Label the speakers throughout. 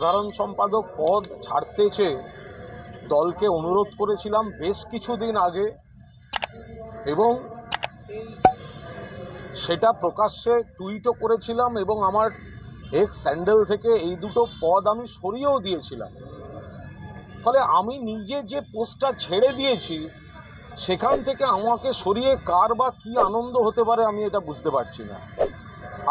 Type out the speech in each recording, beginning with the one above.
Speaker 1: সাধারণ সম্পাদক পদ ছাড়তে চেয়ে দলকে অনুরোধ করেছিলাম বেশ কিছুদিন আগে, এবং সেটা প্রকাশ্যে টুইটও করেছিলাম এবং আমার এক্স স্যান্ডেল থেকে এই দুটো পদ আমি সরিয়েও দিয়েছিলাম। ফলে আমি নিজে যে পোস্টটা ছেড়ে দিয়েছি সেখান থেকে আমাকে সরিয়ে কার বা কী আনন্দ হতে পারে আমি এটা বুঝতে পারছি না।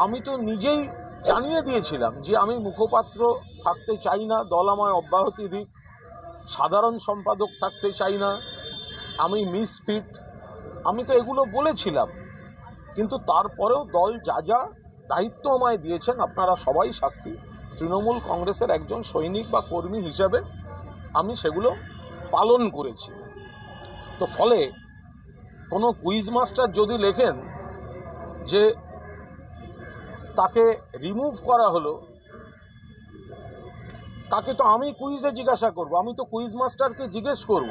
Speaker 1: আমি তো নিজেই জানিয়ে দিয়েছিলাম যে আমি মুখপাত্র থাকতে চাই না, দল আমায় অব্যাহতি দিক, সাধারণ সম্পাদক থাকতে চাই না, আমি মিসফিট, আমি তো এগুলো বলেছিলাম। কিন্তু তারপরেও দল যা যা দায়িত্ব আমায় দিয়েছেন আপনারা সবাই সাক্ষী, তৃণমূল কংগ্রেসের একজন সৈনিক বা কর্মী হিসাবে আমি সেগুলো পালন করেছি। তো ফলে কোনো কুইজ মাস্টার যদি লেখেন যে তাকে রিমুভ করা হলো, তাকে তো আমি কুইজে জিজ্ঞাসা করব, আমি তো কুইজ মাস্টারকে জিজ্ঞেস করব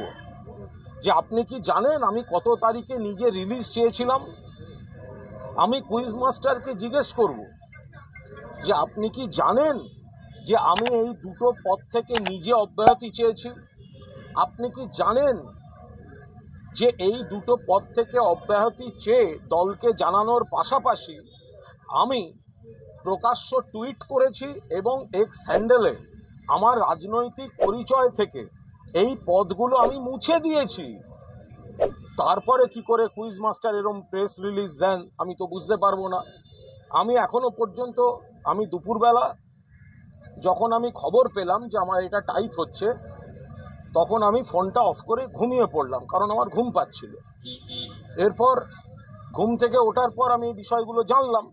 Speaker 1: যে আপনি কি জানেন আমি কত তারিখে নিজে রিলিজ চেয়েছিলাম। আমি কুইজ মাস্টারকে জিজ্ঞেস করব যে আপনি কি জানেন যে আমি এই দুটো পদ থেকে নিজে অব্যাহতি চেয়েছি। আপনি কি জানেন যে এই দুটো পদ থেকে অব্যাহতি চেয়ে দলকে জানানোর পাশাপাশি আমি প্রকাশ্য টুইট করেছি এবং এক্স হ্যান্ডেলে আমার রাজনৈতিক পরিচয় থেকে এই পদগুলো আমি মুছে দিয়েছি। তারপরে কি করে কুইজ মাস্টার এরকম প্রেস রিলিজ দেন আমি তো বুঝতে পারবো না। আমি এখনো পর্যন্ত, আমি দুপুরবেলা যখন আমি খবর পেলাম যে আমার এটা টাইপ হচ্ছে, তখন আমি ফোনটা অফ করে ঘুমিয়ে পড়লাম, কারণ আমার ঘুম পাচ্ছিল। এরপর ঘুম থেকে ওঠার পর আমি এই বিষয়গুলো জানলাম,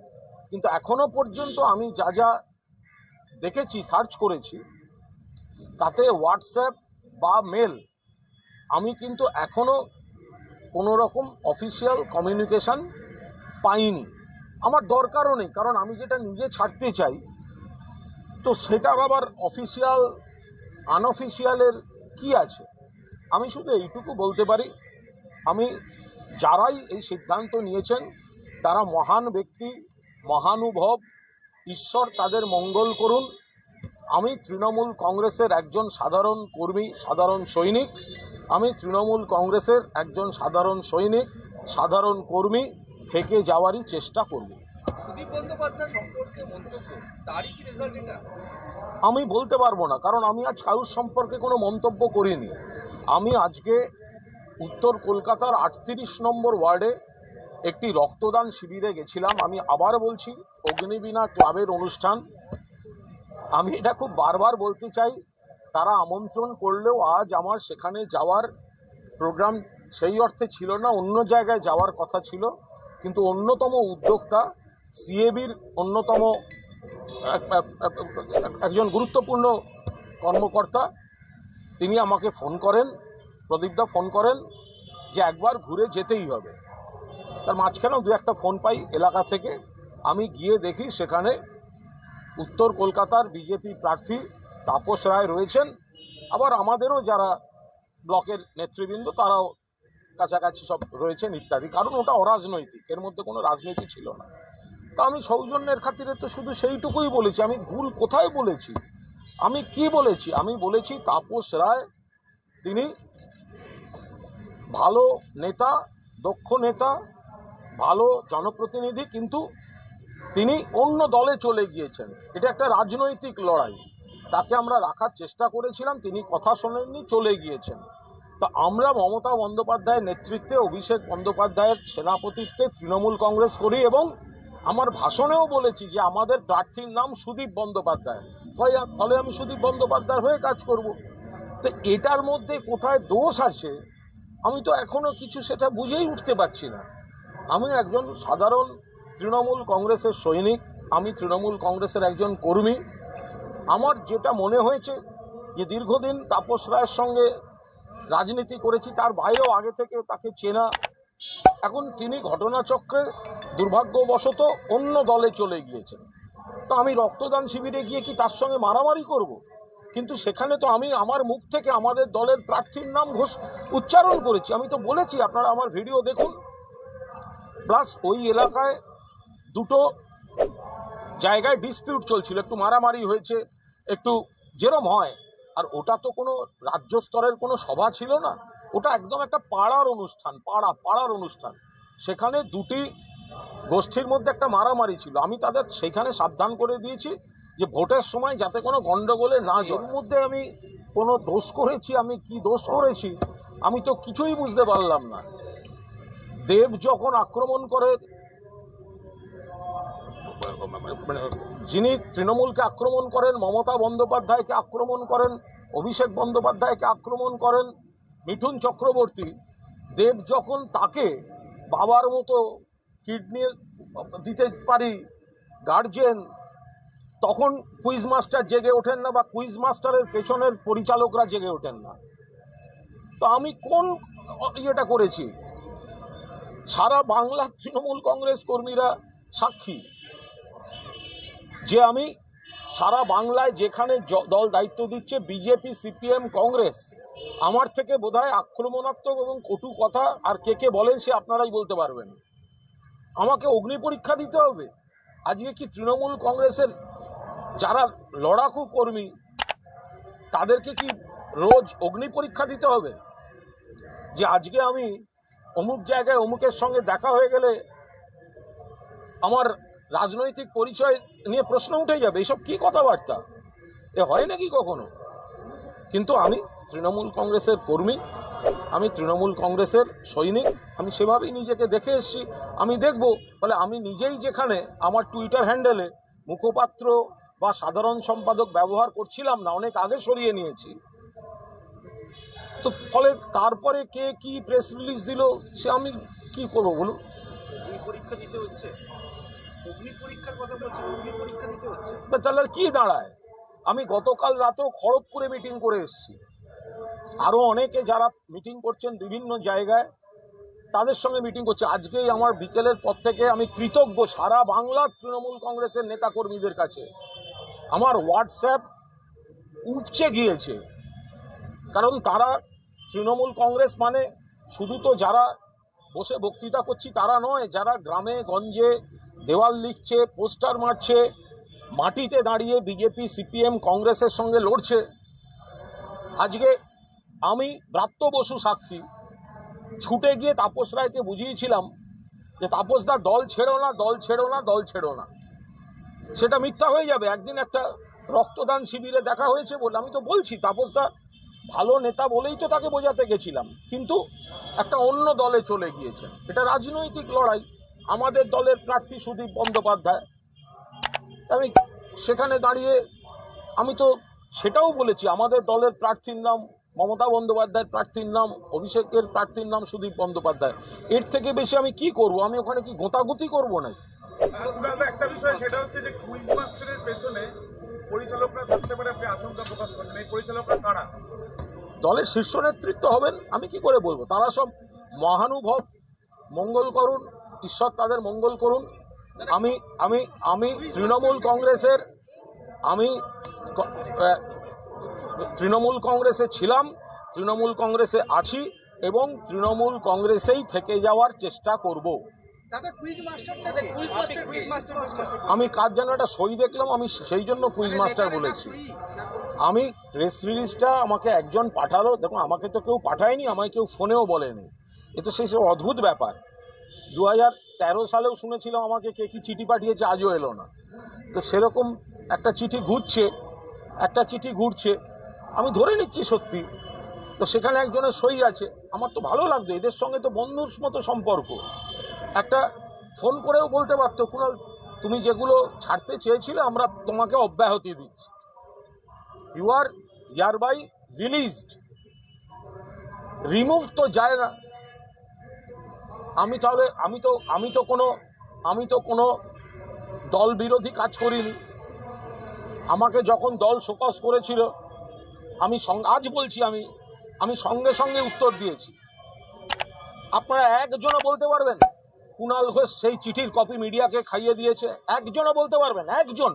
Speaker 1: কিন্তু এখনো পর্যন্ত আমি যা যা দেখেছি, সার্চ করেছি, তাতে হোয়াটসঅ্যাপ বা মেল আমি কিন্তু এখনো কোনো রকম অফিসিয়াল কমিউনিকেশন পাইনি। আমার দরকারও নেই, কারণ আমি যেটা নিজে ছাড়তে চাই তো সেটার আবার অফিসিয়াল আনঅফিসিয়ালের কি আছে। আমি শুধু এইটুকু বলতে পারি, আমি যারাই এই সিদ্ধান্ত নিয়েছেন তারা মহান ব্যক্তি, মহানুভব, ঈশ্বর তাদের মঙ্গল করুন। আমি তৃণমূল কংগ্রেসের একজন সাধারণ কর্মী, সাধারণ সৈনিক, আমি তৃণমূল কংগ্রেসের একজন সাধারণ সৈনিক, সাধারণ কর্মী থেকে যাওয়ারই চেষ্টা করব। আমি বলতে পারবো না, কারণ আমি আজ কারুর সম্পর্কে কোনো মন্তব্য করিনি। আমি আজকে উত্তর কলকাতার 38 নম্বর ওয়ার্ডে একটি রক্তদান শিবিরে গেছিলাম। আমি আবার বলছি, অগ্নিবীণা ক্লাবের অনুষ্ঠান, আমি এটা খুব বারবার বলতে চাই, তারা আমন্ত্রণ করলেও আজ আমার সেখানে যাওয়ার প্রোগ্রাম সেই অর্থে ছিল না, অন্য জায়গায় যাওয়ার কথা ছিল। কিন্তু অন্যতম উদ্যোক্তা, সিএবির অন্যতম একজন গুরুত্বপূর্ণ কর্মকর্তা, তিনি আমাকে ফোন করেন, প্রদীপদা ফোন করেন যে একবার ঘুরে যেতেই হবে। তার মাঝখানেও দু একটা ফোন পাই এলাকা থেকে। আমি গিয়ে দেখি সেখানে উত্তর কলকাতার বিজেপি প্রার্থী তাপস রায় রয়েছেন, আবার আমাদেরও যারা ব্লকের নেতৃবৃন্দ তারাও কাছাকাছি সব রয়েছেন ইত্যাদি, কারণ ওটা অরাজনৈতিক, এর মধ্যে কোনো রাজনীতি ছিল না। তা আমি সৌজন্যের খাতিরে তো শুধু সেইটুকুই বলেছি। আমি ভুল কোথায় বলেছি, আমি কি বলেছি? আমি বলেছি তাপস রায় তিনি ভালো নেতা, দক্ষ নেতা, ভালো জনপ্রতিনিধি, কিন্তু তিনি অন্য দলে চলে গিয়েছেন। এটা একটা রাজনৈতিক লড়াই, তাকে আমরা রাখার চেষ্টা করেছিলাম, তিনি কথা শোনেননি, চলে গিয়েছেন। তা আমরা মমতা বন্দ্যোপাধ্যায়ের নেতৃত্বে, অভিষেক বন্দ্যোপাধ্যায়ের সেনাপতিত্বে তৃণমূল কংগ্রেস করি, এবং আমার ভাষণেও বলেছি যে আমাদের প্রার্থীর নাম সুদীপ বন্দ্যোপাধ্যায়, ফলে আমি সুদীপ বন্দ্যোপাধ্যায়ের হয়ে কাজ করব। তো এটার মধ্যে কোথায় দোষ আছে আমি তো এখনো কিছু সেটা বুঝেই উঠতে পারছি না। আমি একজন সাধারণ তৃণমূল কংগ্রেসের সৈনিক, আমি তৃণমূল কংগ্রেসের একজন কর্মী। আমার যেটা মনে হয়েছে যে দীর্ঘদিন তাপস রায়ের সঙ্গে রাজনীতি করেছি, তার বাইরেও আগে থেকে তাকে চেনা। এখন তিনি ঘটনাচক্রে দুর্ভাগ্যবশত অন্য দলে চলে গিয়েছেন। তো আমি রক্তদান শিবিরে গিয়ে কি তার সঙ্গে মারামারি করব? কিন্তু সেখানে তো আমি আমার মুখ থেকে আমাদের দলের প্রার্থীর নাম উচ্চারণ করেছি। আমি তো বলেছি, আপনারা আমার ভিডিও দেখুন। প্লাস ওই এলাকায় দুটো জায়গায় ডিসপিউট চলছিল, একটু মারামারি হয়েছে, একটু যেরম হয়। আর ওটা তো কোনো রাজ্য স্তরের কোনো সভা ছিল না, ওটা একদম একটা পাড়ার অনুষ্ঠান, পাড়ার অনুষ্ঠান। সেখানে দুটি গোষ্ঠীর মধ্যে একটা মারামারি ছিল। আমি তাদের সেখানে সাবধান করে দিয়েছি যে ভোটের সময় যাতে কোনো গন্ডগোলে না যায়। এর মধ্যে আমি কোনো দোষ করেছি, আমি কি দোষ করেছি আমি তো কিছুই বুঝতে পারলাম না। দেব যখন আক্রমণ করে, যিনি তৃণমূলকে আক্রমণ করেন, মমতা বন্দ্যোপাধ্যায়কে আক্রমণ করেন, অভিষেক বন্দ্যোপাধ্যায়কে আক্রমণ করেন, মিঠুন চক্রবর্তী, দেব যখন তাকে বাবার মতো কিডনি দিতে পারি গার্জেন, তখন কুইজ মাস্টার জেগে ওঠেন না, বা কুইজ মাস্টারের পেছনের পরিচালকরা জেগে ওঠেন না। তো আমি কোন ইয়েটা করেছি? সারা বাংলার তৃণমূল কংগ্রেস কর্মীরা সাক্ষী যে আমি সারা বাংলায় যেখানে দল দায়িত্ব দিচ্ছে, বিজেপি, সিপিএম, কংগ্রেস, আমার থেকে বোধহয় আক্রমণাত্মক এবং কটু কথা আর কে কে বলেন সে আপনারাই বলতে পারবেন। আমাকে অগ্নি পরীক্ষা দিতে হবে? আজকে কি তৃণমূল কংগ্রেসের যারা লড়াকু কর্মী তাদেরকে কি রোজ অগ্নি পরীক্ষা দিতে হবে? যে আজকে আমি অমুক জায়গায় অমুকের সঙ্গে দেখা হয়ে গেলে আমার রাজনৈতিক পরিচয় নিয়ে প্রশ্ন উঠে যাবে? এসব কি কথাবার্তা? এ হয় নাকি কখনো? কিন্তু আমি তৃণমূল কংগ্রেসের কর্মী, আমি তৃণমূল কংগ্রেসের সৈনিক, আমি সেভাবেই নিজেকে দেখে এসেছি। আমি দেখব, ফলে আমি নিজেই যেখানে আমার টুইটার হ্যান্ডেলে মুখপাত্র বা সাধারণ সম্পাদক ব্যবহার করছিলাম না, অনেক আগে সরিয়ে নিয়েছি। তো ফলে তারপরে কে কি প্রেস রিলিজ দিল সে আমি কি করবো বলুন?
Speaker 2: পরীক্ষা দিতে হচ্ছে, অগ্নি পরীক্ষার কথা বলছেন, অগ্নি পরীক্ষা দিতে হচ্ছে।
Speaker 1: তাহলে কি দাঁড়ায়? আমি গতকাল রাতেও খড়গপুরে মিটিং করে এসেছি, আরো অনেকে যারা মিটিং করছেন বিভিন্ন জায়গায় তাদের সঙ্গে মিটিং করছে। আজকেই আমার বিকেলের পর থেকে আমি কৃতজ্ঞ সারা বাংলার তৃণমূল কংগ্রেসের নেতাকর্মীদের কাছে। আমার হোয়াটসঅ্যাপ উপচে গিয়েছে, কারণ তারা তৃণমূল কংগ্রেস মানে শুধু তো যারা বসে বক্তৃতা করছি তারা নয়, যারা গ্রামে গঞ্জে দেওয়াল লিখছে, পোস্টার মারছে, মাটিতে দাঁড়িয়ে বিজেপি, সিপিএম, কংগ্রেসের সঙ্গে লড়ছে। আজকে আমি ব্রাত্য বসু সাক্ষী, ছুটে গিয়ে তাপস রায়কে বুঝিয়েছিলাম যে তাপসদা দল ছেড়ো না, দল ছেড়ো না, দল ছেড়ো না। সেটা মিথ্যা হয়ে যাবে। একদিন একটা রক্তদান শিবিরে দেখা হয়েছে বলে আমি তো বলছি তাপসদা ভালো নেতা বলেই তো তাকে বোঝাতে গেছিলাম, কিন্তু একটা অন্য দলে চলে গিয়েছেন। এটা রাজনৈতিক লড়াই। আমাদের দলের প্রার্থী সুদীপ বন্দ্যোপাধ্যায়, আমি সেখানে দাঁড়িয়ে আমি তো সেটাও বলেছি আমাদের দলের প্রার্থীর নাম মমতা বন্দ্যোপাধ্যায়ের, প্রার্থীর নাম অভিষেকের, প্রার্থীর নাম সুদীপ বন্দ্যোপাধ্যায়। এর থেকে বেশি আমি কি করব? আমি ওখানে কি গোতাগুতি করবো না?
Speaker 2: একটা বিষয় সেটা হচ্ছে যে কুইজ মাস্টারের পেছনে পরিচালকরা থাকতে পারে, আপনি আশঙ্কা প্রকাশ করছেন। এই পরিচালকরা কারা?
Speaker 1: দলের শীর্ষ নেতৃত্ব হবেন, আমি কি করে বলবো? তারা সব মহানুভব, মঙ্গল করুন, ঈশ্বর তাদের মঙ্গল করুন। আমি আমি আমি তৃণমূল কংগ্রেসের, আমি তৃণমূল কংগ্রেসে ছিলাম, তৃণমূল কংগ্রেসে আছি এবং তৃণমূল কংগ্রেসেই থেকে যাওয়ার চেষ্টা করব। আমি কার যেন একটা সই দেখলাম, আমি সেই জন্য কুইজ মাস্টার বলেছি। আমি প্রেস রিলিজটা আমাকে একজন পাঠালো, দেখুন আমাকে তো কেউ পাঠায়নি, আমাকে কেউ ফোনেও বলেনি। এ তো সেই সব অদ্ভুত ব্যাপার। 2013 সালেও শুনেছিলাম আমাকে কে কি চিঠি পাঠিয়েছে, আজও এলো না। তো সেরকম একটা চিঠি ঘুরছে, আমি ধরে নিচ্ছি সত্যি। তো সেখানে একজনের সই আছে, আমার তো ভালো লাগতো। এদের সঙ্গে তো বন্ধুর মতো সম্পর্ক। একটা ফোন করেও বলতে পারতো, কুণাল তুমি যেগুলো ছাড়তে চেয়েছিলে আমরা তোমাকে অব্যাহতি দিচ্ছি, ইউ আর হিয়ারবাই রিলিজড। রিমুভ তো যায় না। আমি তো কোনো দল বিরোধী কাজ করিনি। আমাকে যখন দল শোকজ করেছিল আজ বলছি আমি সঙ্গে সঙ্গে উত্তর দিয়েছি। আপনারা একজনও বলতে পারবেন কুণাল ঘোষ সেই চিঠির কপি মিডিয়াকে খাইয়ে দিয়েছে? একজনও বলতে পারবেন? একজন?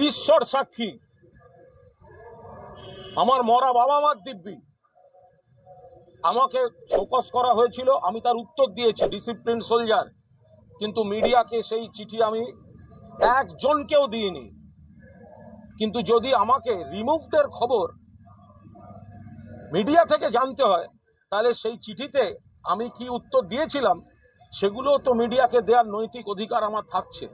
Speaker 1: ঈশ্বর সাক্ষী, আমার মরা বাবা মার দিব্যি, আমাকে শোকজ করা হয়েছিল, আমি তার উত্তর দিয়েছি, ডিসিপ্লিন সোলজার। কিন্তু মিডিয়াকে সেই চিঠি আমি একজনকেও দিইনি। কিন্তু যদি আমাকে রিমুভডের খবর মিডিয়া থেকে জানতে হয়, তাহলে সেই চিঠিতে আমি কি উত্তর দিয়েছিলাম সেগুলো তো মিডিয়াকে দেওয়ার নৈতিক অধিকার আমার থাকছে।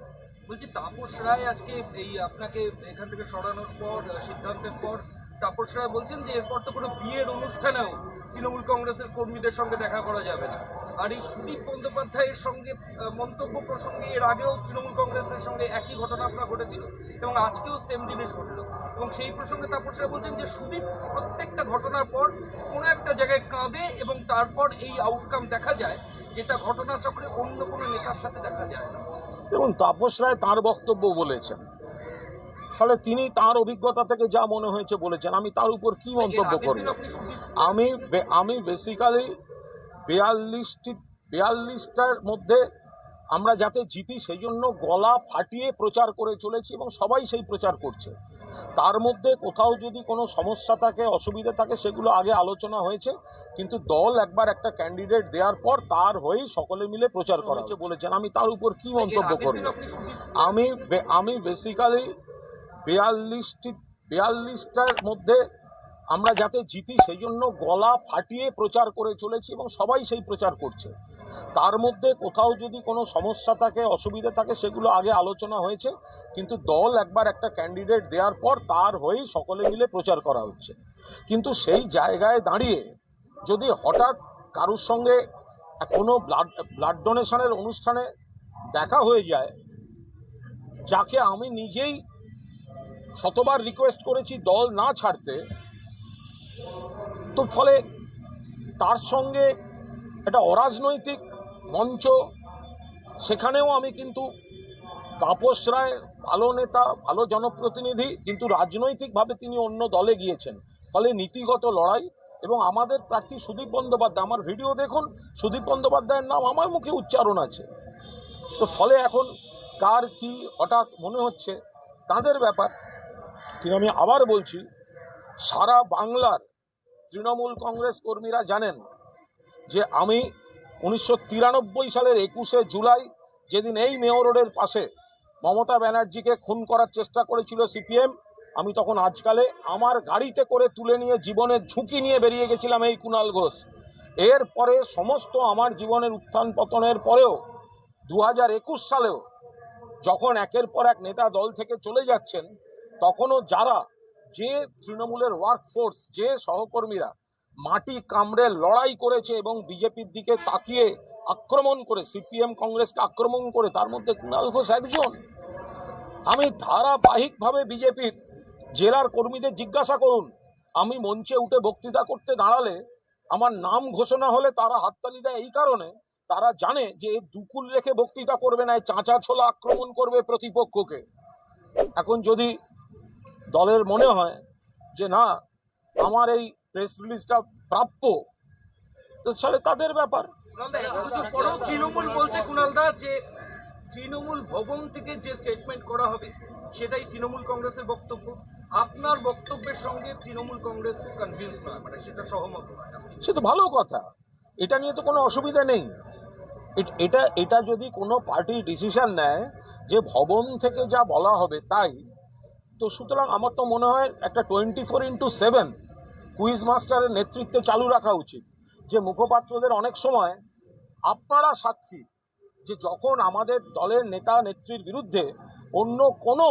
Speaker 3: বলছি তাপস রায় আজকে এই আপনাকে এখান থেকে সরানোর পর সিদ্ধান্তের পর তাপস রায় বলছেন যে এরপর তো কোনো বিয়ের অনুষ্ঠানেও তৃণমূল কংগ্রেসের কর্মীদের সঙ্গে দেখা করা যাবে না। আর এই সুদীপ বন্দ্যোপাধ্যায়ের সঙ্গে মন্তব্য প্রসঙ্গে এর আগেও তৃণমূল কংগ্রেসের সঙ্গে একই ঘটনা আপনার ঘটেছিল এবং আজকেও সেম জিনিস ঘটলো, এবং সেই প্রসঙ্গে তাপস রায় বলছেন যে সুদীপ প্রত্যেকটা ঘটনার পর কোনো একটা জায়গায় কাঁদে এবং তারপর এই আউটকাম দেখা যায় যেটা ঘটনাচক্রে অন্য কোনো নেতার সাথে দেখা যায় না।
Speaker 1: দেখুন, তাপস রায় তাঁর বক্তব্য বলেছেন, ফলে তিনি তাঁর অভিজ্ঞতা থেকে যা মনে হয়েছে বলেছেন, আমি তার উপর কি মন্তব্য করব? আমি বেসিক্যালি 42টার মধ্যে আমরা যাতে জিতি সেই জন্য গলা ফাটিয়ে প্রচার করে চলেছি এবং সবাই সেই প্রচার করছে। তার মধ্যে কোথাও যদি কোনো সমস্যা থাকে, অসুবিধা থাকে, সেগুলো আগে আলোচনা হয়েছে, কিন্তু দল একবার একটা ক্যান্ডিডেট দেওয়ার পর তার হয়েই সকলে মিলে প্রচার করা হচ্ছে বলেছেন, আমি তার উপর কি মন্তব্য করব? আমি বেসিক্যালি 42টার মধ্যে আমরা যাতে জিতি সেই জন্য গলা ফাটিয়ে প্রচার করে চলেছি এবং সবাই সেই প্রচার করছে। তার মধ্যে কোথাও যদি কোনো সমস্যা থাকে, অসুবিধা থাকে, সেগুলো আগে আলোচনা হয়েছে, কিন্তু দল একবার একটা ক্যান্ডিডেট দেওয়ার পর তার হয়েই সকলে মিলে প্রচার করা হচ্ছে। কিন্তু সেই জায়গায় দাঁড়িয়ে যদি হঠাৎ কারুর সঙ্গে কোনো ব্লাড ডোনেশনের অনুষ্ঠানে দেখা হয়ে যায়, যাকে আমি নিজেই শতবার রিকোয়েস্ট করেছি দল না ছাড়তে, তো ফলে তার সঙ্গে একটা অরাজনৈতিক মঞ্চ, সেখানেও আমি কিন্তু তাপস রায় ভালো নেতা, ভালো জনপ্রতিনিধি, কিন্তু রাজনৈতিকভাবে তিনি অন্য দলে গিয়েছেন, ফলে নীতিগত লড়াই। এবং আমাদের প্রার্থী সুদীপ বন্দ্যোপাধ্যায়, আমার ভিডিও দেখুন, সুদীপ বন্দ্যোপাধ্যায়ের নাম আমার মুখে উচ্চারণ আছে। তো ফলে এখন কার কি হঠাৎ মনে হচ্ছে তাদের ব্যাপার। কিন্তু আমি আবার বলছি, সারা বাংলার তৃণমূল কংগ্রেস কর্মীরা জানেন যে আমি 1993 সালের 21শে জুলাই, যেদিন এই মেয়র রোডের পাশে মমতা ব্যানার্জিকে খুন করার চেষ্টা করেছিল সিপিএম, আমি তখন আজকালে আমার গাড়িতে করে তুলে নিয়ে জীবনের ঝুঁকি নিয়ে বেরিয়ে গেছিলাম এই কুণাল ঘোষ। এরপরে সমস্ত আমার জীবনের উত্থান পতনের পরেও 2021 সালেও যখন একের পর এক নেতা দল থেকে চলে যাচ্ছেন, তখনও যারা, যে তৃণমূলের ওয়ার্কফোর্স, যে সহকর্মীরা মাটি কামড়ে লড়াই করেছে এবং বিজেপির দিকে তাকিয়ে আক্রমণ করে, সিপিএম কংগ্রেসকে আক্রমণ করে, তার মধ্যে কুণাল ঘোষ একজন। আমি ধারাবাহিকভাবে বিজেপির জেলার কর্মীদের জিজ্ঞাসা করুন, আমি মঞ্চে উঠে বক্তৃতা করতে দাঁড়ালে আমার নাম ঘোষণা হলে তারা হাততালি দেয় এই কারণে, তারা জানে যে দুকুল রেখে বক্তৃতা করবে না, চাঁচা ছোলা আক্রমণ করবে প্রতিপক্ষকে। এখন যদি দলের মনে হয় যে না, আমার এই প্রেস রিলিজটা প্রাপ্য, তো তাহলে তাদের ব্যাপার।
Speaker 3: তৃণমূল বলছে কুণালদা যে তৃণমূল ভবন থেকে যে স্টেটমেন্ট করা হবে সেটাই তৃণমূল কংগ্রেসের বক্তব্য। আপনার বক্তব্যের সঙ্গে তৃণমূল কংগ্রেস কনভিন্স নয়, মানে সেটা সহমত নয়।
Speaker 1: সে তো ভালো কথা, এটা নিয়ে তো কোনো অসুবিধা নেই। এটা যদি কোনো পার্টি ডিসিশন নেয় যে ভবন থেকে যা বলা হবে তাই, তো সুতরাং আমার তো মনে হয় একটা 24x7 কুইজ মাস্টারের নেতৃত্বে চালু রাখা উচিত। যে মুখপাত্রদের অনেক সময়, আপনারা সাক্ষী, যে যখন আমাদের দলের নেতা নেত্রীর বিরুদ্ধে অন্য কোনো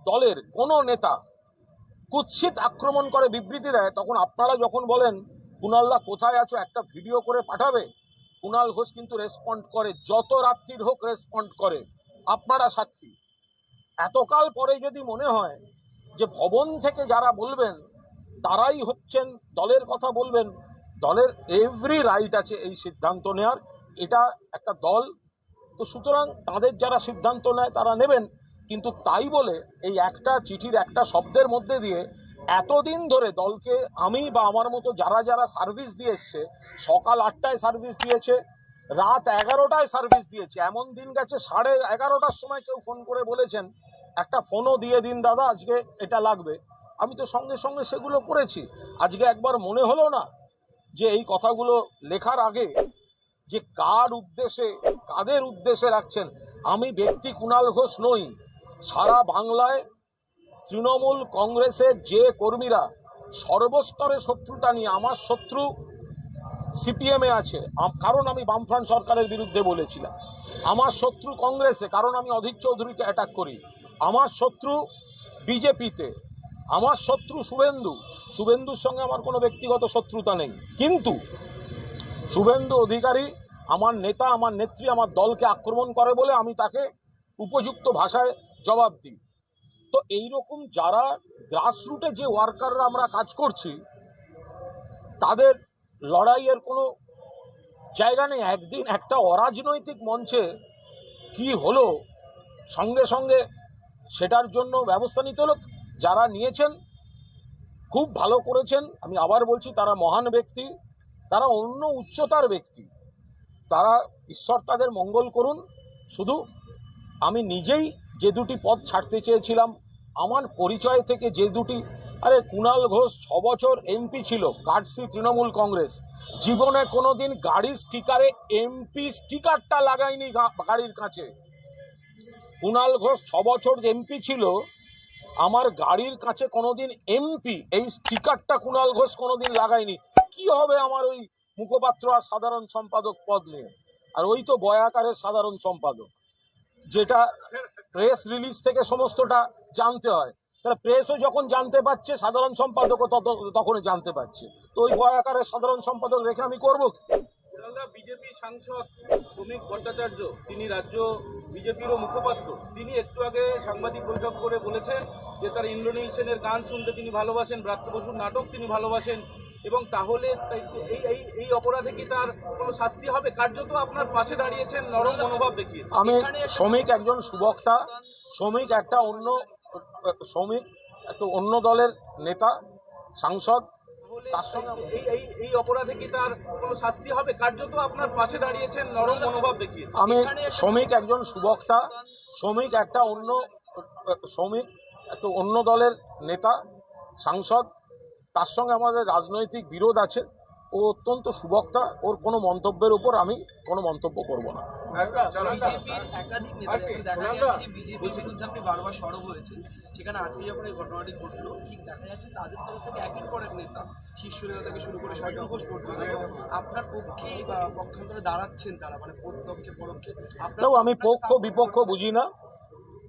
Speaker 1: দলের কোনো নেতা কুৎসিত আক্রমণ করে, বিবৃতি দেয়, তখন আপনারা যখন বলেন কুণালদা কোথায় আছো, একটা ভিডিও করে পাঠাবে, কুণাল ঘোষ কিন্তু রেসপন্ড করে, যত রাত্রির হোক রেসপন্ড করে। আপনারা সাক্ষী। এতকাল পরে যদি মনে হয় যে ভবন থেকে যারা বলবেন তারাই হচ্ছেন দলের কথা বলবেন, দলের এভরি রাইট আছে এই সিদ্ধান্ত নেওয়ার, এটা একটা দল, তো সুতরাং তাদের যারা সিদ্ধান্ত নেয় তারা নেবেন। কিন্তু তাই বলে এই একটা চিঠির একটা শব্দের মধ্যে দিয়ে এতদিন ধরে দলকে, আমি বা আমার মতো যারা যারা সার্ভিস দিয়ে এসছে, সকাল 8টায় সার্ভিস দিয়েছে, রাত 11টায় সার্ভিস দিয়েছে, এমন দিন গেছে 11:30টার সময় কেউ ফোন করে বলেছেন একটা ফোনও দিয়ে দিন দাদা, আজকে এটা লাগবে। আমি তো সঙ্গে সঙ্গে সেগুলো করেছি। আজকে একবার মনে হলো না যে এই কথাগুলো লেখার আগে যে কার উদ্দেশ্যে, কাদের উদ্দেশ্যে রাখছেন? আমি ব্যক্তি কুণাল ঘোষ নই, সারা বাংলায় তৃণমূল কংগ্রেসের যে কর্মীরা সর্বস্তরে শত্রুতা নিয়ে, আমার শত্রু সিপিএমে আছে কারণ আমি বামফ্রন্ট সরকারের বিরুদ্ধে বলেছিলাম, আমার শত্রু কংগ্রেসে কারণ আমি অধীর চৌধুরীকে অ্যাটাক করি, আমার শত্রু বিজেপিতে, আমার শত্রু শুভেন্দুর সঙ্গে আমার কোনো ব্যক্তিগত শত্রুতা নেই, কিন্তু শুভেন্দু অধিকারী আমার নেতা, আমার নেত্রী, আমার দলকে আক্রমণ করে বলে আমি তাকে উপযুক্ত ভাষায় জবাব দিই। তো এইরকম যারা গ্রাসরুটে যে ওয়ার্কাররা আমরা কাজ করছি, তাদের লড়াইয়ের কোনো জায়গা নেই। একদিন একটা অরাজনৈতিক মঞ্চে কি হলো, সঙ্গে সঙ্গে সেটার জন্য ব্যবস্থা নিতে হলো। যারা নিয়েছেন খুব ভালো করেছেন, আমি আবার বলছি তারা মহান ব্যক্তি, তারা অন্য উচ্চতার ব্যক্তি, তারা ঈশ্বর তাদের মঙ্গল করুন। শুধু আমি নিজেই যে দুটি পদ ছাড়তে চেয়েছিলাম, আমার পরিচয় থেকে যে দুটি, কুণাল ঘোষ 6 বছর এমপি ছিল, কাটসি তৃণমূল কংগ্রেস, জীবনে কোনোদিন গাড়ির স্টিকারে এমপি স্টিকারটা লাগায়নি গাড়ির কাছে। কুণাল ঘোষ 6 বছর এমপি ছিল, আমার গাড়ির কাছে কোনোদিন এমপি এই স্টিকারটা কুণাল ঘোষ কোনোদিন লাগায়নি। কি হবে আমার ওই মুখপাত্র আর সাধারণ সম্পাদক পদ নিয়ে? আর ওই তো বয়াকারের সাধারণ সম্পাদক, যেটা প্রেস রিলিজ থেকে সমস্তটা জানতে হয়। তাহলে প্রেসও যখন জানতে পারছে, সাধারণ সম্পাদকও তখনই জানতে পারছে। তো ওই বয়াকারের সাধারণ সম্পাদক রেখে আমি করবো কি?
Speaker 3: বিজেপি সাংসদ শ্রমিক ভট্টাচার্য, তিনি রাজ্য বিজেপিরও মুখপাত্র, তিনি একটু আগে সাংবাদিক বৈঠক করে বলেছেন যে তার ইন্দ্রনীল গান শুনতে তিনি ভালোবাসেন, ব্রাত্য বসুর নাটক তিনি ভালোবাসেন, এবং তাহলে এই অপরাধে কি তার কোনো শাস্তি হবে? কার্যত আপনার পাশে দাঁড়িয়েছেন, নরম মনোভাব দেখিয়ে।
Speaker 1: আমি শ্রমিক একজন সুবক্তা, শ্রমিক একটা অন্য দলের নেতা, সাংসদ, তার সঙ্গে
Speaker 3: এই অপরাধে কি তার কোনো শাস্তি হবে? কার্যত আপনার পাশে দাঁড়িয়েছেন, নরম মনোভাব দেখিয়ে।
Speaker 1: আমি শ্রমিক একজন সুবক্তা, শ্রমিক একটা অন্য দলের নেতা, সাংসদ, তার সঙ্গে আমাদের রাজনৈতিক বিরোধ আছে। ও অত্যন্ত সুবক্তা, ওর কোনো মন্তব্যের উপর আমি কোনো মন্তব্য করব না।
Speaker 4: বিজেপির একাধিক নেতা দেখা যাচ্ছে যে বিজেপির বিরুদ্ধে আপনি বারবার সরব হয়েছে, সেখানে আজকে যখন এই ঘটনাটি ঘটলো, ঠিক দেখা যাচ্ছে তাদের তরফ থেকে একের পর এক নেতা, শীর্ষ নেতা থেকে শুরু করে সরকার ঘোষ পর্যন্ত আপনার পক্ষে বা পক্ষান্তরে দাঁড়াচ্ছেন, তারা মানে প্রত্যক্ষে পরোক্ষে।
Speaker 1: আমি পক্ষ বিপক্ষ বুঝি না,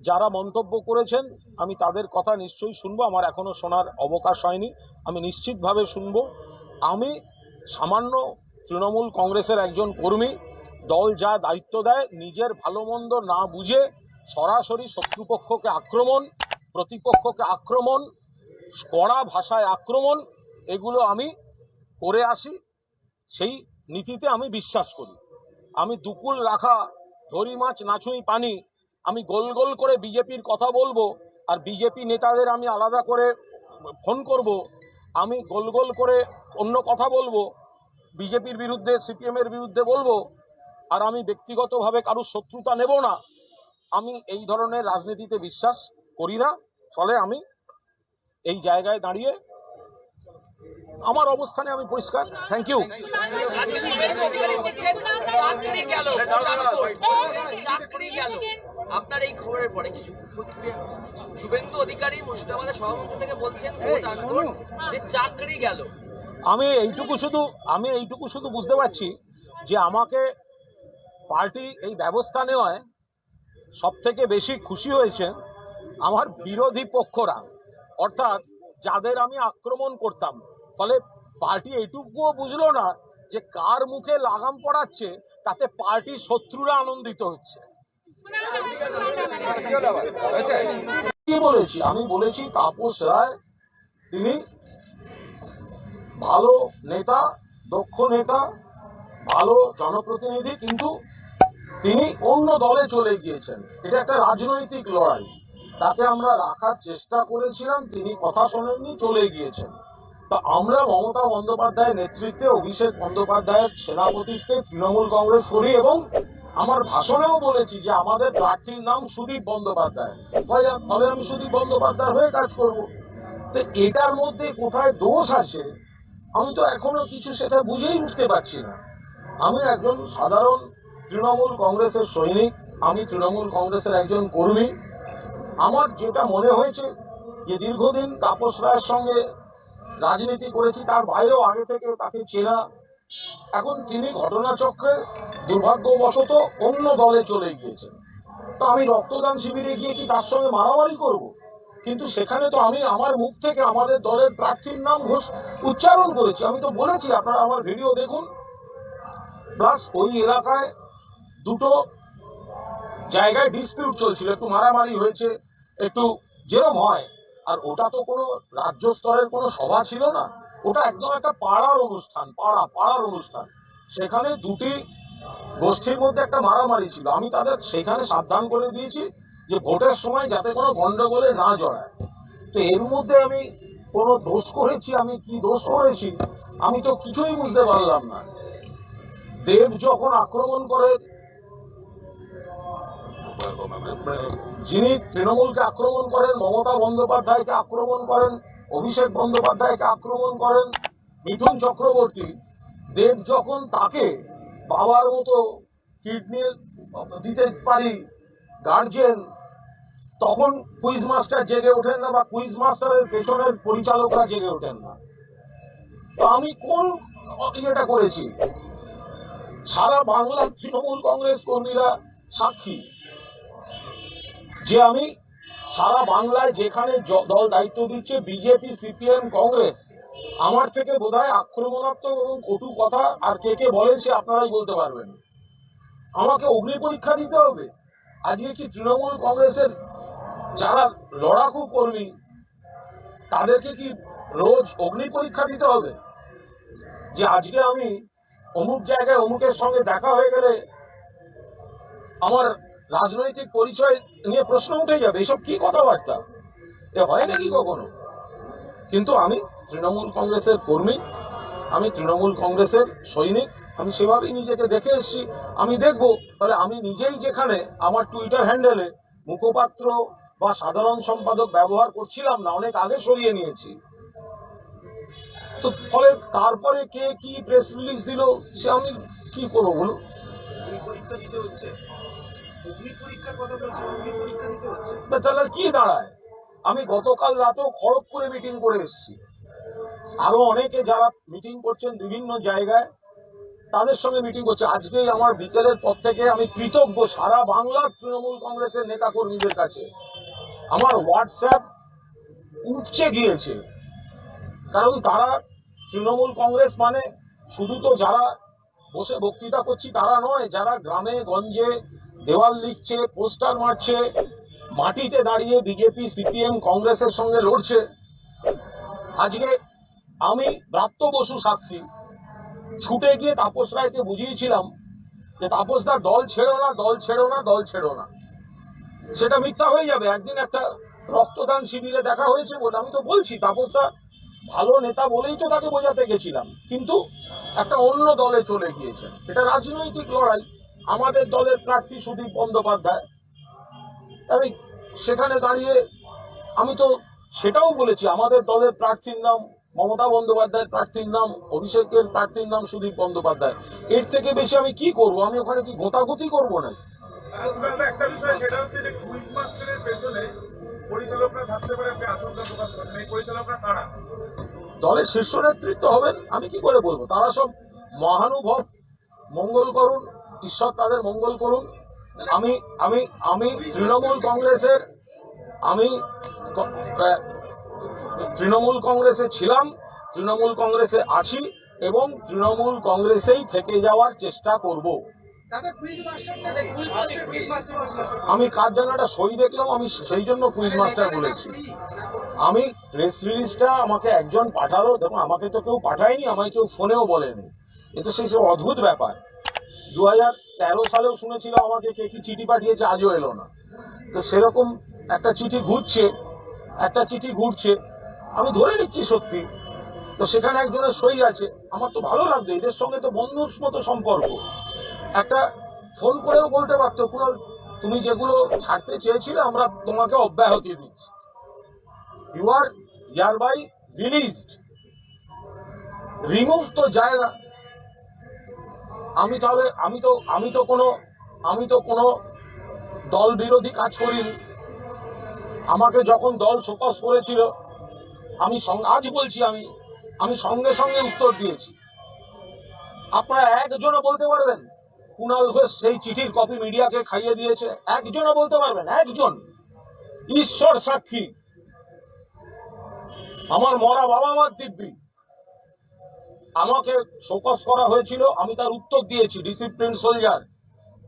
Speaker 1: যারা মন্তব্য করেছেন আমি তাদের কথা নিশ্চয়ই শুনবো। আমার এখনো শোনার অবকাশ হয়নি, আমি নিশ্চিতভাবে শুনবো। আমি সামান্য তৃণমূল কংগ্রেসের একজন কর্মী, দল যা দায়িত্ব দেয় নিজের ভালো মন্দ না বুঝে সরাসরি শত্রুপক্ষকে আক্রমণ, প্রতিপক্ষকে আক্রমণ, কড়া ভাষায় আক্রমণ, এগুলো আমি করে আসি। সেই নীতিতে আমি বিশ্বাস করি। আমি দুকুল রাখা ধরি মাছ নাছুই পানি, আমি গোল গোল করে বিজেপির কথা বলবো, আর বিজেপি নেতাদের আমি আলাদা করে ফোন করব, আমি গোল গোল করে অন্য কথা বলবো, বিজেপির বিরুদ্ধে, সিপিএমের বিরুদ্ধে বলবো, আর আমি ব্যক্তিগতভাবে কারোর শত্রুতা নেব না। আমি এই ধরনের রাজনীতিতে বিশ্বাস করি না। ফলে আমি এই জায়গায় দাঁড়িয়ে আমার অবস্থানে আমি পরিষ্কার। Thank you.
Speaker 5: আপনার এই খবরের পরে কিছু প্রতিক্রিয়া? শুভেন্দু অধিকারী মুর্শিদাবাদের সভাপতি থেকে বলছেন চাকরি গেল।
Speaker 1: আমি এইটুকু শুধু বুঝতে পারছি যে আমাকে পার্টি এই ব্যবস্থা নেওয়ায় সব থেকে বেশি খুশি হয়েছে আমার বিরোধী পক্ষরা, অর্থাৎ যাদের আমি আক্রমণ করতাম। ফলে পার্টি এইটুকুও বুঝলো না যে কার মুখে লাগাম পড়াচ্ছে, তাতে পার্টির শত্রুরা আনন্দিত হচ্ছে। কি বলেছি? আমি বলেছি তাপস রায় তিনি ভালো নেতা, দক্ষ নেতা, ভালো জনপ্রতিনিধি, কিন্তু তিনি অন্য দলে চলে গিয়েছেন। এটা একটা রাজনৈতিক লড়াই, তাকে আমরা রাখার চেষ্টা করেছিলাম, তিনি কথা শোনেননি, চলে গিয়েছেন। তা আমরা মমতা বন্দ্যোপাধ্যায়ের নেতৃত্বে, অভিষেক বন্দ্যোপাধ্যায়ের সেনাপতিত্বে তৃণমূল কংগ্রেস করি, এবং আমার ভাষণেও বলেছি যে আমাদের প্রার্থীর নাম সুদীপ বন্দ্যোপাধ্যায়, ফলে আমি সুদীপ বন্দ্যোপাধ্যায় হয়ে কাজ করব। তো এটার মধ্যে কোথায় দোষ আছে আমি তো এখনো কিছু সেটা বুঝেই উঠতে পারছি না। আমি একজন সাধারণ তৃণমূল কংগ্রেসের সৈনিক, আমি তৃণমূল কংগ্রেসের একজন কর্মী। আমার যেটা মনে হয়েছে যে দীর্ঘদিন তাপস রায়ের সঙ্গে রাজনীতি করেছি, তার বাইরেও আগে থেকে তাকে চেনা। এখন তিনি ঘটনাচক্রে দুর্ভাগ্যবশত অন্য দলে চলে গিয়েছেন। তো আমি রক্তদান শিবিরে গিয়ে কি তার সঙ্গে মারামারি করব? কিন্তু সেখানে তো আমি আমার মুখ থেকে আমাদের দলের প্রার্থীর নাম উচ্চারণ করেছি। আমি তো বলেছি, আপনারা আমার ভিডিও দেখুন। প্লাস ওই এলাকায় দুটো জায়গায় ডিসপিউট চলছিল, একটু মারামারি হয়েছে, একটু যেরকম হয়। আর ওটা তো কোনো রাজ্য স্তরের কোনো সভা ছিল না, ওটা একদম একটা পাড়ার অনুষ্ঠান, পাড়ার অনুষ্ঠান। সেখানে দুটি গোষ্ঠীর মধ্যে একটা মারামারি ছিল। আমি তাদের সেখানে সাবধান করে দিয়েছি যে ভোটের সময় যাতে কোনো গন্ডগোলে না জড়ায়। তো এর মধ্যে আমি কোনো দোষ করেছি, আমি কি দোষ করেছি আমি তো কিছুই বুঝতে পারলাম না। দেব যখন আক্রমণ করে, যিনি তৃণমূলকে আক্রমণ করেন, মমতা বন্দ্যোপাধ্যায়কে আক্রমণ করেন, অভিষেক বন্দ্যোপাধ্যায়কে আক্রমণ করেন, মিঠুন চক্রবর্তী, দেব যখন তাকে বাবার মতো কিডনি দিতে পারি গার্জেন, তখন কুইজ মাস্টার জেগে ওঠেন না, বা কুইজ মাস্টারের পেছনের পরিচালকরা জেগে ওঠেন না। তো আমি কোন ইয়েটা করেছি? সারা বাংলার তৃণমূল কংগ্রেস কর্মীরা সাক্ষী যে আমি সারা বাংলায় যেখানে দল দায়িত্ব দিচ্ছে, বিজেপি, সিপিএম, কংগ্রেস, আমার থেকে বোধহয় আক্রমণাত্মক এবং কটু কথা আর কে কে বলেন সে আপনারাই বলতে পারবেন। আমাকে অগ্নি পরীক্ষা দিতে হবে? আজকে কি তৃণমূল কংগ্রেসের যারা লড়াকু কর্মী তাদেরকে কি রোজ অগ্নি পরীক্ষা দিতে হবে? যে আজকে আমি অমুক জায়গায় অমুকের সঙ্গে দেখা হয়ে গেলে আমার রাজনৈতিক পরিচয় নিয়ে প্রশ্ন উঠে যাবে? এসব কি কথাবার্তা? এ হয় নাকি কখনো? কিন্তু আমি তৃণমূল কংগ্রেসের কর্মী, আমি তৃণমূল কংগ্রেসের সৈনিক, আমি সেভাবেই নিজেকে দেখে এসেছি। আমি দেখবো তাহলে আমি নিজেই যেখানে আমার টুইটার হ্যান্ডেলে মুখপাত্র বা সাধারণ সম্পাদক ব্যবহার করছিলাম না, অনেক আগে সরিয়ে নিয়েছি। তো ফলে তারপরে কে কি প্রেস রিলিজ দিল সে আমি কি করবো বলুন? তাহলে কি দাঁড়ায়? আমি গতকাল রাতেও খড়গপুরে মিটিং করে এসেছি, আরো অনেকে যারা মিটিং করছেন বিভিন্ন জায়গায় তাদের সঙ্গে মিটিং করছে। আজকেই আমার বিকেলের পর থেকে আমি কৃতজ্ঞ সারা বাংলার তৃণমূল কংগ্রেসের নেতা কর্মীদের কাছে। আমার হোয়াটসঅ্যাপ উপচে গিয়েছে, কারণ তারা তৃণমূল কংগ্রেস মানে শুধু তো যারা বসে বক্তৃতা করছি তারা নয়, যারা গ্রামে গঞ্জে দেওয়াল লিখছে, পোস্টার মারছে, মাটিতে দাঁড়িয়ে বিজেপি, সিপিএম, কংগ্রেসের সঙ্গে লড়ছে। আজকে আমি ব্রাত্য বসু সাক্ষী, ছুটে গিয়ে তাপস রায়কে বুঝিয়েছিলাম যে তাপসদা দল ছেড়ো না, দল ছেড়ো না, দল ছেড়ো না। সেটা মিথ্যা হয়ে যাবে। একদিন একটা রক্তদান শিবিরে দেখা হয়েছে বলে আমি তো বলছি তাপসদা ভালো নেতা বলেই তো তাকে বোঝাতে গেছিলাম, কিন্তু একটা অন্য দলে চলে গিয়েছেন। এটা রাজনৈতিক লড়াই। আমাদের দলের প্রার্থী সুদীপ বন্দ্যোপাধ্যায়, আমি সেখানে দাঁড়িয়ে আমি তো সেটাও বলেছি আমাদের দলের প্রার্থীর নাম মমতা বন্দ্যোপাধ্যায়ের প্রার্থীর নাম, অভিষেকের প্রার্থীর নাম সুদীপ বন্দ্যোপাধ্যায়। এর থেকে বেশি আমি কি করব? আমি ওখানে কি গোতাগুতি করবো না?
Speaker 2: একটা বিষয় সেটা হচ্ছে যে কুইজ মাস্টারের পেছনে পরিচালকরা থাকতে পারে, আপনি আশঙ্কা প্রকাশ করেন। এই পরিচালকরা কারা?
Speaker 1: দলের শীর্ষ নেতৃত্ব হবেন, আমি কি করে বলবো? তারা সব মহানুভব, মঙ্গল করুন, ঈশ্বর তাদের মঙ্গল করুন। আমি আমি আমি তৃণমূল কংগ্রেসের তৃণমূল কংগ্রেসে ছিলাম, তৃণমূল কংগ্রেসে আছি এবং তৃণমূল কংগ্রেসেই থেকে যাওয়ার চেষ্টা করব। আমি কার জন্য একটা সই দেখলাম, আমি সেই জন্য কুইজ মাস্টার বলেছি। আমি প্রেস রিলিজটা আমাকে একজন পাঠালো, দেখুন আমাকে তো কেউ পাঠায়নি, আমায় কেউ ফোনেও বলেনি। এ তো সেই সব অদ্ভুত ব্যাপার। 2013 সালেও শুনেছিলাম আমাকে কে কি চিঠি পাঠিয়েছে, আজও এলো না। তো সেরকম একটা চিঠি ঘুরছে, আমি ধরে নিচ্ছি সত্যি। তো সেখানে একজনের সই আছে, আমার তো ভালো লাগতো। এদের সঙ্গে তো বন্ধুর মতো সম্পর্ক। একটা ফোন করেও বলতে পারতো, কুণাল তুমি যেগুলো ছাড়তে চেয়েছিলে আমরা তোমাকে অব্যাহতি দিচ্ছি, you are hereby released. Remove তো যায় না। আমি তো কোনো দল বিরোধী কাজ করিনি। আমাকে যখন দল শোকজ করেছিল আজ বলছি আমি সঙ্গে সঙ্গে উত্তর দিয়েছি। আপনারা একজনও বলতে পারবেন কুণাল ঘোষ সেই চিঠির কপি মিডিয়াকে খাইয়ে দিয়েছে? একজনও বলতে পারবেন? একজন? ঈশ্বর সাক্ষী, আমার মরা বাবা মার দিব্যি, আমাকে শোকজ করা হয়েছিল, আমি তার উত্তর দিয়েছি, ডিসিপ্লিন সোলজার।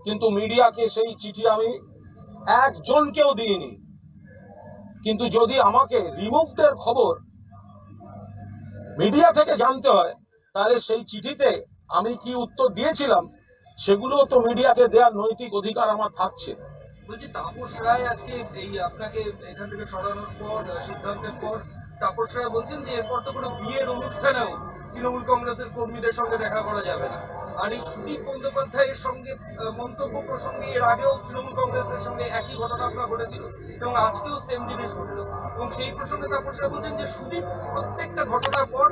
Speaker 1: কিন্তু মিডিয়াকে সেই চিঠি আমি একজনকেও দিইনি। কিন্তু যদি আমাকে রিমুভদের খবর মিডিয়া থেকে জানতে হয়, তাহলে সেই চিঠিতে আমি কি উত্তর দিয়েছিলাম সেগুলো তো মিডিয়াকে দেওয়ার নৈতিক অধিকার আমার থাকছে।
Speaker 3: বলছি তাপস রায় আজকে আপনাকে এখান থেকে সরানোর পর সিদ্ধান্তের পর তাপস রায় বলছেন যে এরপর তো কোনো বিয়ের অনুষ্ঠানেও তৃণমূল কংগ্রেসের কর্মীদের সঙ্গে দেখা করা যাবে না। আর এই সুদীপ বন্দ্যোপাধ্যায়ের সঙ্গে মন্তব্য প্রসঙ্গে এর আগেও তৃণমূল কংগ্রেসের সঙ্গে একই ঘটনা ঘটেছিল এবং আজকেও সেম জিনিস ঘটলো, এবং সেই প্রসঙ্গে তাপস রায় বলছেন যে সুদীপ প্রত্যেকটা ঘটনার পর